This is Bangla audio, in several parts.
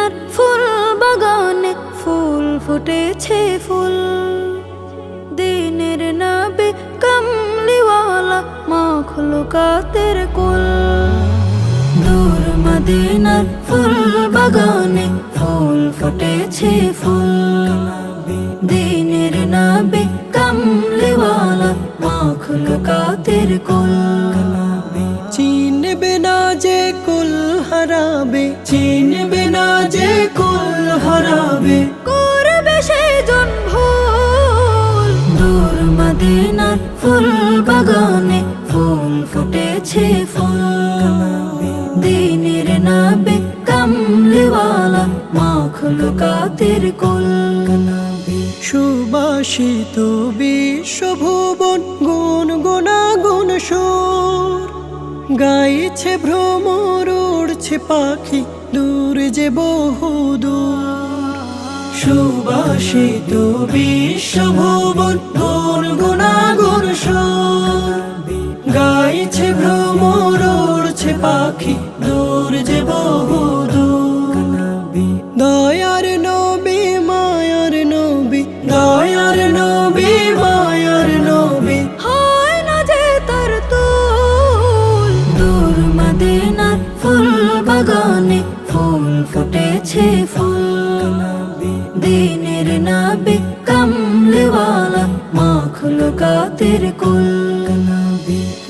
মদিনার ফুল বাগানে ফুল ফুটেছে ফুল। দিনের নবী কামলিওয়ালা মাখলুকাতের কুল। দূর মদিনার ফুল বাগানে ফুল ফুটেছে ফুল। দিনের নবী কামলিওয়ালা মাখলুকাতের কুল। চিনবে না যে কুল হারাবে, চিনবে না যে কুল হারাবে, করবে সেজন ভুল। দূর মদিনার ফুল বাগানে ফুল ফুটেছে ফুল। দিনের নবী কামলিওয়ালা মাখলুকাতের কুল। সুবাসিত বিশ্বভুবন গুনগুনাগুন সুর গাইছে ভ্রমর, উড়ছে পাখি দূর যে বহুদূর। সুবাসিত বিশ্বভুবন গুনগুনাগুন সুর গাইছে ভ্রমর, উড়ছে পাখি দূর যে বহুদূর। দয়ার নবী মায়ার নবী, দয়ার নবী মায়ার নবী, হয় না যে তার তুল। দূর মদিনার ফুল বাগানে ফুল ফুটেছে ফুল। দিনের নবী কামলিওয়ালা মাখলুকাতের কুল।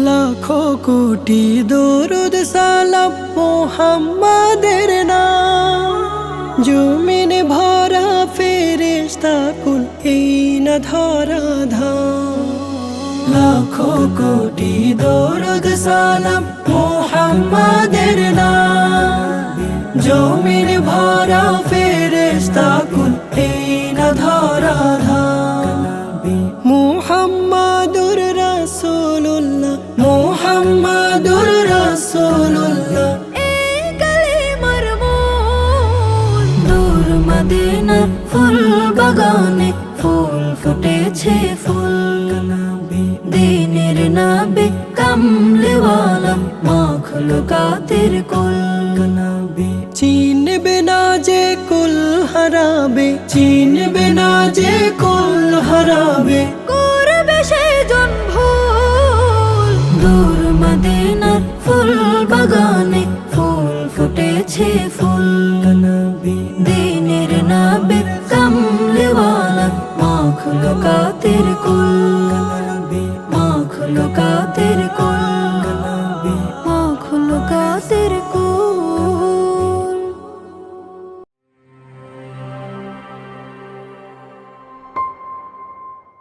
লাখো কোটি দরুদ সালাম মুহাম্মাদের নাম। জমিন ভরা ফেরেশতা কুল এই না ধরা ধাম। লাখো কোটি দরুদ সালাম মুহাম্মাদের নাম। জমিন ভরা ফেরেশতা কুল এই না ধরা ধাম। মুহাম্মাদুর রাসূলুল্লাহ, মুহাম্মাদুর রাসূলুল্লাহ, এই কালিমার মূল। দূর মদিনার ফুল বাগানে ফুল ফুটেছে ফুল। দিনের নবী কামলিওয়ালা মাখলুকাতের কুল। চিনবে না যে কুল হারাবে, চিনবে না যে কুল হারাবে, করবে সেজন ভুল। দূর মদিনার ফুল বাগানে ফুল ফুটেছে ফুল। দিনের নবী কামলিওয়ালা মাখলুকাতের কুল।